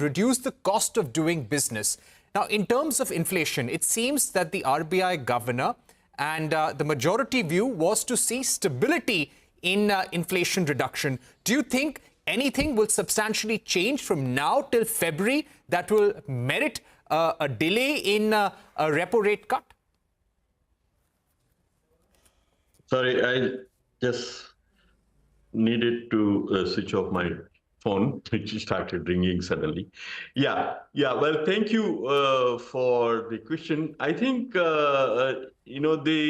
reduce the cost of doing business. Now, in terms of inflation, it seems that the RBI governor and the majority view was to see stability in inflation reduction. Do you think anything will substantially change from now till February that will merit a delay in a repo rate cut? Sorry, I just needed to switch off my phone, which started ringing suddenly. Well, thank you for the question. I think, the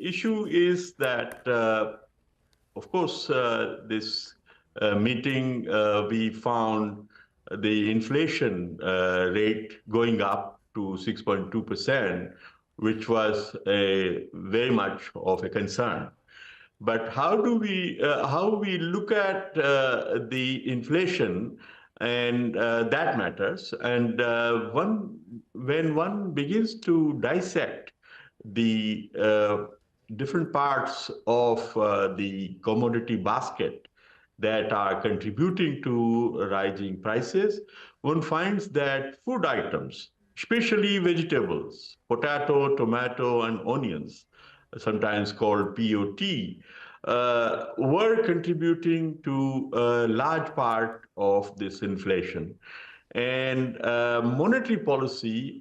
issue is that, of course, this meeting, we found the inflation rate going up to 6.2%, which was very much of a concern. But how we look at the inflation, and that matters. And when one begins to dissect the different parts of the commodity basket that are contributing to rising prices, one finds that food items, especially vegetables, potato, tomato, and onions, sometimes called POT, were contributing to a large part of this inflation. And monetary policy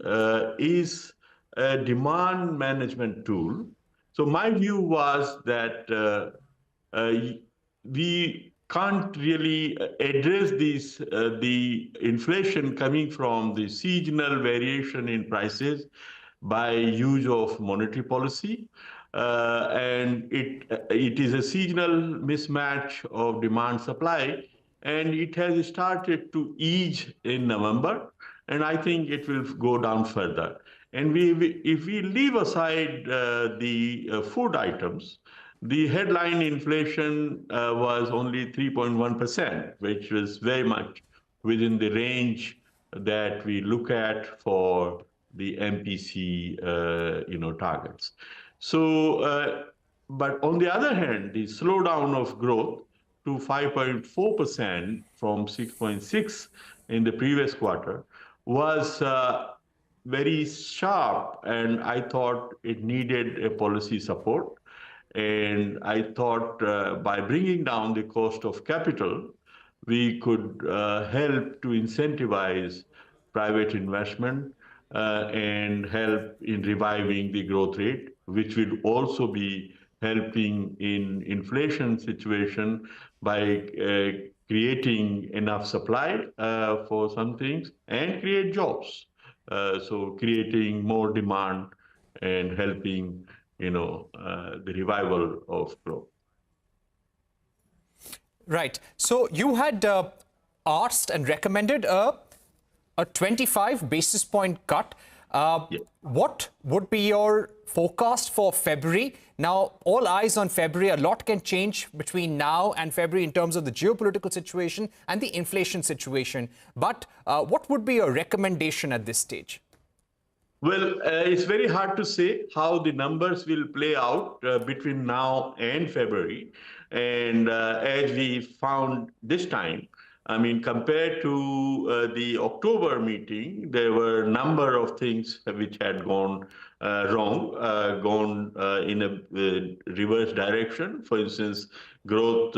is a demand management tool. So my view was that we can't really address the inflation coming from the seasonal variation in prices by use of monetary policy. And it is a seasonal mismatch of demand supply, and it has started to ease in November, and I think it will go down further. And if we leave aside the food items, the headline inflation was only 3.1%, which was very much within the range that we look at for the MPC targets. So, but on the other hand, the slowdown of growth to 5.4% from 6.6 in the previous quarter was very sharp, and I thought it needed a policy support. And I thought by bringing down the cost of capital, we could help to incentivize private investment and help in reviving the growth rate, which will also be helping in inflation situation by creating enough supply for some things and create jobs. So creating more demand and helping, the revival of growth. Right. So you had asked and recommended a 25 basis point cut. What would be your forecast for February? Now, all eyes on February. A lot can change between now and February in terms of the geopolitical situation and the inflation situation. But what would be your recommendation at this stage? Well, it's very hard to say how the numbers will play out between now and February. And as we found this time, I mean, compared to the October meeting, there were a number of things which had gone wrong, gone in a reverse direction. For instance, growth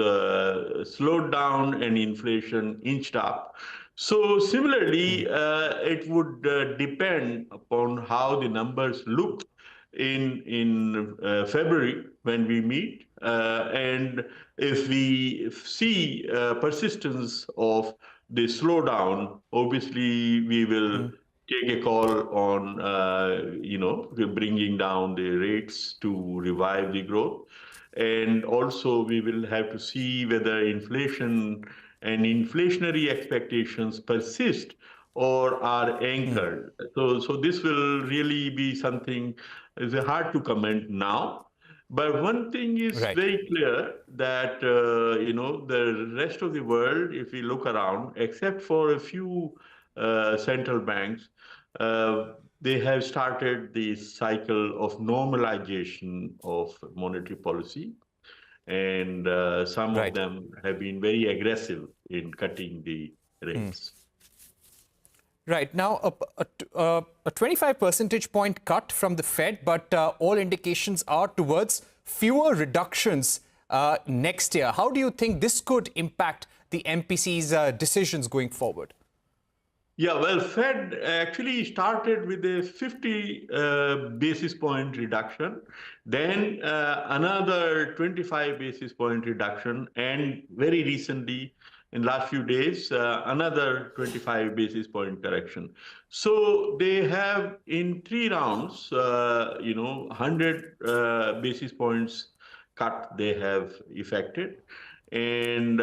slowed down and inflation inched up. So similarly, it would depend upon how the numbers look in February when we meet. And if we see persistence of the slowdown, obviously we will take a call on, bringing down the rates to revive the growth. And also we will have to see whether inflation and inflationary expectations persist or are anchored. So this will really be something, it's hard to comment now. But one thing is very clear that, the rest of the world, if we look around, except for a few central banks, they have started the cycle of normalization of monetary policy. And some of them have been very aggressive in cutting the rates. Right. Now, a 25 percentage point cut from the Fed, but all indications are towards fewer reductions next year. How do you think this could impact the MPC's decisions going forward? Yeah, well, Fed actually started with a 50 basis point reduction, then another 25 basis point reduction, and very recently, in last few days, another 25 basis point correction. So they have in 3 rounds, 100 basis points cut they have effected. And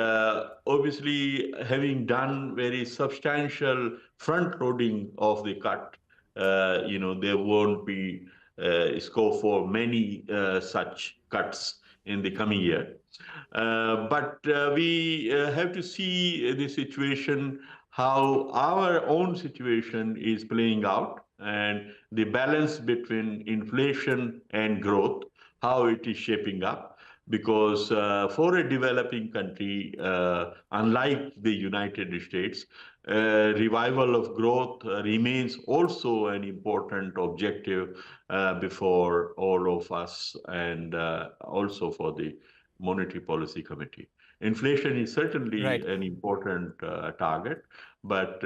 obviously, having done very substantial front loading of the cut, there won't be scope for many such cuts in the coming year. But we have to see the situation, how our own situation is playing out, and the balance between inflation and growth, how it is shaping up. Because for a developing country, unlike the United States, revival of growth remains also an important objective before all of us, and also for the Monetary Policy Committee. Inflation is certainly Right. an important target, but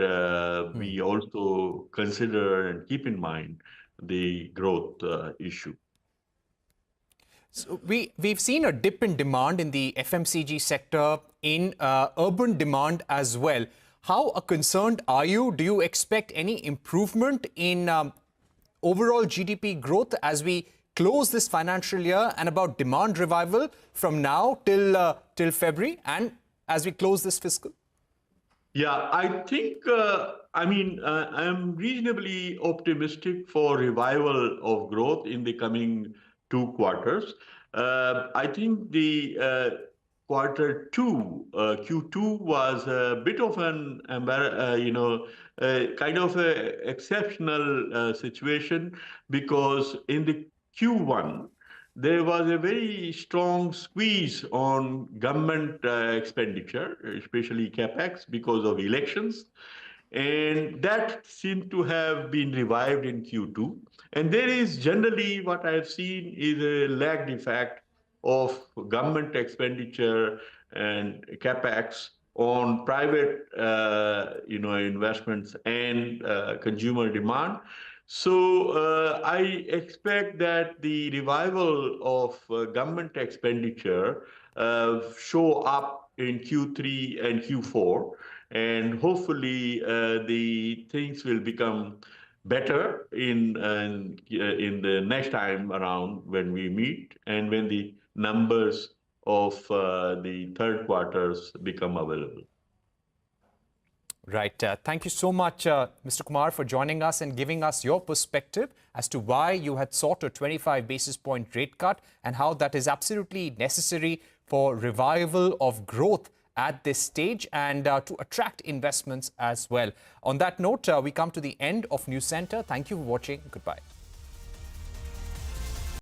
we also consider and keep in mind the growth issue. So we've seen a dip in demand in the FMCG sector, in urban demand as well. How concerned are you? Do you expect any improvement in overall GDP growth as we close this financial year, and about demand revival from now till February and as we close this fiscal? Yeah, I think, I'm reasonably optimistic for revival of growth in the coming 2 quarters. I think the quarter two, Q2 was a bit of an, kind of a exceptional situation, because in the Q1, there was a very strong squeeze on government expenditure, especially capex, because of elections. And that seemed to have been revived in Q2. And there is generally, what I've seen is a lagged effect of government expenditure and capex on private, investments and consumer demand. So I expect that the revival of government expenditure show up in Q3 and Q4, and hopefully the things will become better in the next time around when we meet, and when the numbers of the third quarters become available. Right. Thank you so much, Mr. Kumar, for joining us and giving us your perspective as to why you had sought a 25 basis point rate cut and how that is absolutely necessary for revival of growth at this stage and to attract investments as well. On that note, we come to the end of News Center. Thank you for watching. Goodbye.